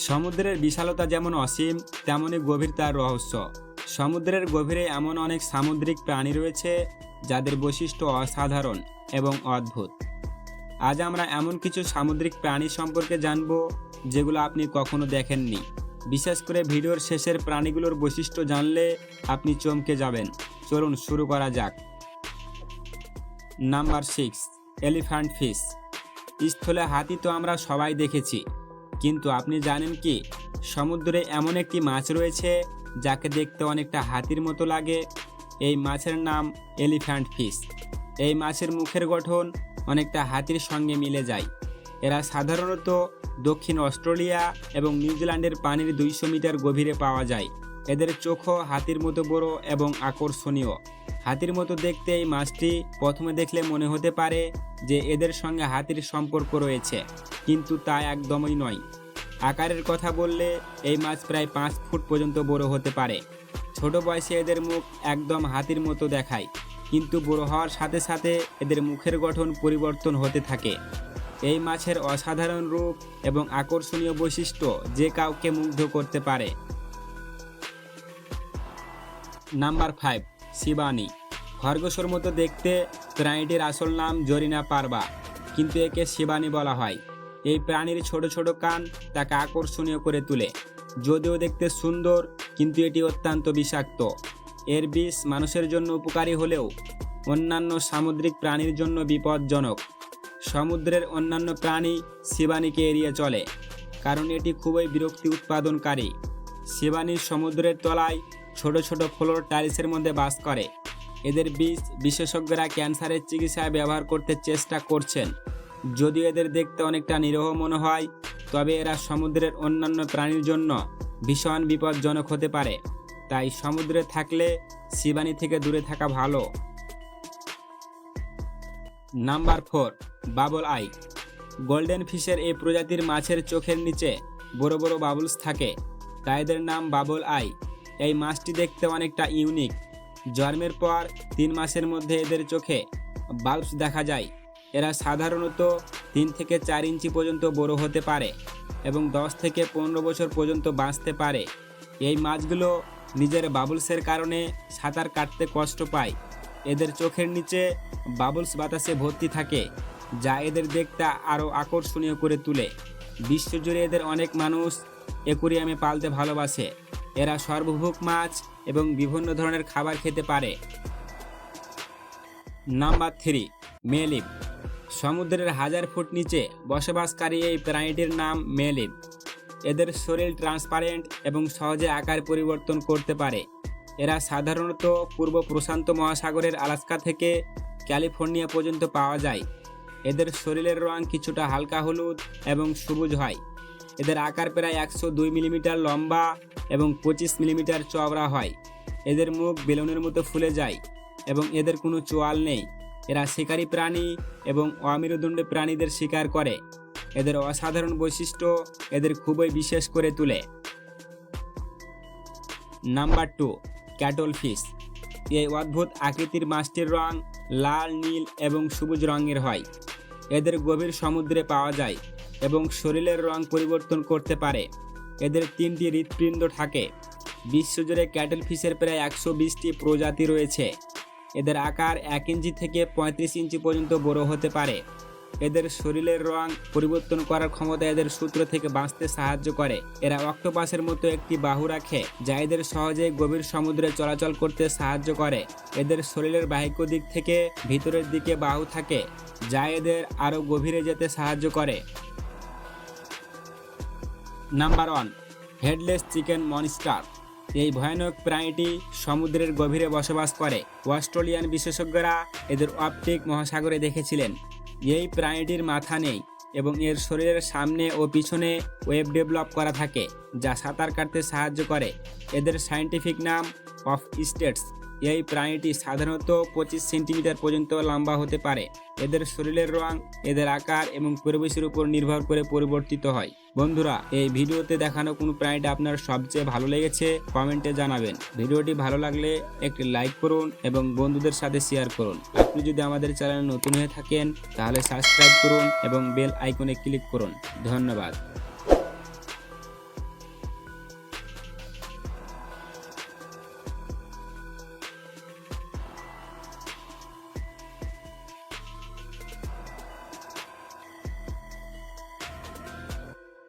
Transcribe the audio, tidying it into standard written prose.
সমুদ্রের বিশালতা যেমন অসীম, তেমনই গভীর তার রহস্য। সমুদ্রের গভীরে এমন অনেক সামুদ্রিক প্রাণী রয়েছে যাদের বৈশিষ্ট্য অসাধারণ এবং অদ্ভুত। আজ আমরা এমন কিছু সামুদ্রিক প্রাণী সম্পর্কে জানব যেগুলো আপনি কখনো দেখেননি। বিশেষ করে ভিডিওর শেষের প্রাণীগুলোর বৈশিষ্ট্য জানলে আপনি চমকে যাবেন। চলুন শুরু করা যাক। Number 6, elephant fish. স্থলে হাতি তো আমরা সবাই দেখেছি, কিন্তু আপনি জানেন কি সমুদ্রে এমন একটি মাছ রয়েছে যাকে দেখতে অনেকটা হাতির মতো লাগে? এই মাছের নাম এলিফ্যান্ট ফিশ। এই মাছের মুখের গঠন অনেকটা হাতির সঙ্গে মিলে যায়। এরা সাধারণত দক্ষিণ অস্ট্রেলিয়া এবং নিউজিল্যান্ডের পানির 200 মিটার গভীরে পাওয়া যায়। এদের চোখও হাতির মতো বড় এবং আকর্ষণীয়। হাতির মতো দেখতে এই মাছটি প্রথমে দেখলে মনে হতে পারে যে এদের সঙ্গে হাতির সম্পর্ক রয়েছে, কিন্তু তা একদমই নয়। আকারের কথা বললে এই মাছ প্রায় 5 ফুট পর্যন্ত বড় হতে পারে। ছোট বয়সে এদের মুখ একদম হাতির মতো দেখায়, কিন্তু বড় হওয়ার সাথে সাথে এদের মুখের গঠন পরিবর্তন হতে থাকে। এই মাছের অসাধারণ রূপ এবং আকর্ষণীয় বৈশিষ্ট্য যে কাউকে মুগ্ধ করতে পারে। নাম্বার 5, শিবানী। খরগোশের মতো দেখতে প্রাণীটির আসল নাম জরিনা পারবা, কিন্তু একে শিবানী বলা হয়। এই প্রাণীর ছোট ছোট কান তাকে আকর্ষণীয় করে তোলে। যদিও দেখতে সুন্দর, কিন্তু এটি অত্যন্ত বিষাক্ত। এর বিষ মানুষের জন্য উপকারী হলেও অন্যান্য সামুদ্রিক প্রাণীর জন্য বিপজ্জনক। সমুদ্রের অন্যান্য প্রাণী শিবানীকে এড়িয়ে চলে, কারণ এটি খুবই বিরক্তি উৎপাদনকারী। শিবানী সমুদ্রের তলায় ছোট ছোট ফ্লোর টাইলসের মধ্যে বাস করে। এদের বিষ বিশেষজ্ঞরা ক্যান্সারের চিকিৎসায় ব্যবহার করতে চেষ্টা করছেন। যদিও এদের দেখতে অনেকটা নিরীহ মনে হয়, তবে এরা সমুদ্রের অন্যান্য প্রাণীর জন্য ভীষণ বিপজ্জনক হতে পারে। তাই সমুদ্রে থাকলে শিবানী থেকে দূরে থাকা ভালো। Number 4, bubble I. গোল্ডেন ফিশের এই প্রজাতির মাছের চোখের নিচে বড় বড় বাবলস থাকে, তাই এদের নাম বাবল আই। এই মাছটি দেখতে অনেকটা ইউনিক। জন্মের পর 3 মাসের মধ্যে এদের চোখে বাল্বস দেখা যায়। এরা সাধারণত 3 থেকে 4 ইঞ্চি পর্যন্ত বড় হতে পারে এবং 10 থেকে 15 বছর পর্যন্ত বাঁচতে পারে। এই মাছগুলো নিজের বাবলসের কারণে সাঁতার কাটতে কষ্ট পায়। এদের চোখের নিচে বাবলস বাতাসে ভর্তি থাকে, যা এদের দেখতে আরও আকর্ষণীয় করে তোলে। বিশ্বজুড়ে এদের অনেক মানুষ অ্যাকুরিয়ামে পালতে ভালোবাসে। এরা সর্বভুক মাছ এবং বিভিন্ন ধরনের খাবার খেতে পারে। নাম্বার 3, মেলিভ। সমুদ্রের 1000 ফুট নিচে বসবাসকারী এই প্রাণীটির নাম মেলিভ। এদের শরীর ট্রান্সপারেন্ট এবং সহজে আকার পরিবর্তন করতে পারে। এরা সাধারণত পূর্ব প্রশান্ত মহাসাগরের আলাস্কা থেকে ক্যালিফোর্নিয়া পর্যন্ত পাওয়া যায়। এদের শরীরের রং কিছুটা হালকা হলুদ এবং সবুজ হয়। এদের আকার প্রায় 102 মিলিমিটার লম্বা এবং 25 মিলিমিটার চওড়া হয়। এদের মুখ বেলুনের মতো ফুলে যায় এবং এদের কোনো চোয়াল নেই। এরা শিকারী প্রাণী এবং অমেরুদণ্ডী প্রাণীদের শিকার করে। এদের অসাধারণ বৈশিষ্ট্য এদের খুবই বিশেষ করে তোলে। Number 2, cattle fish. এই অদ্ভুত আকৃতির মাছটির রং লাল, নীল এবং সবুজ রঙের হয়। এদের গভীর সমুদ্রে পাওয়া যায় এবং শরীরের রং পরিবর্তন করতে পারে। এদের 3টি হৃৎপিণ্ড থাকে। বিশ্বজুড়ে ক্যাটল ফিশের প্রায় 120টি প্রজাতি রয়েছে। এদের আকার 1 ইঞ্চি থেকে 35 ইঞ্চি পর্যন্ত বড় হতে পারে। এদের শরীরের রং পরিবর্তন করার ক্ষমতা এদের সূত্র থেকে বাঁচতে সাহায্য করে। এরা অক্টোপাসের মতো একটি বাহু রাখে, যা এদের সহজে গভীর সমুদ্রে চলাচল করতে সাহায্য করে। এদের শরীরের বাহ্যিক দিক থেকে ভিতরের দিকে বাহু থাকে, যা এদের আরও গভীরে যেতে সাহায্য করে। Number 1, headless chicken monster. এই ভয়ানক প্রাণীটি সমুদ্রের গভীরে বসবাস করে। অস্ট্রেলিয়ান বিশেষজ্ঞরা এদের আর্কটিক মহাসাগরে দেখেছিলেন। এই প্রাণীটির মাথা নেই এবং এর শরীরের সামনে ও পিছনে ওয়েব ডেভেলপ করা থাকে, যা সাঁতার কাটতে সাহায্য করে। এদের সায়েন্টিফিক নাম অফ স্টেটস। এই প্রাণীটি সাধারণত 25 সেন্টিমিটার পর্যন্ত লম্বা হতে পারে। এদের শরীরের রং এদের আকার এবং পরিবেশের উপর নির্ভর করে পরিবর্তিত হয়। বন্ধুরা, এই ভিডিওতে দেখানো কোন প্রাণীটা আপনার সবচেয়ে ভালো লেগেছে কমেন্টে জানাবেন। ভিডিওটি ভালো লাগলে একটি লাইক করুন এবং বন্ধুদের সাথে শেয়ার করুন। আপনি যদি আমাদের চ্যানেলে নতুন হয়ে থাকেন তাহলে সাবস্ক্রাইব করুন এবং বেল আইকনে ক্লিক করুন। ধন্যবাদ।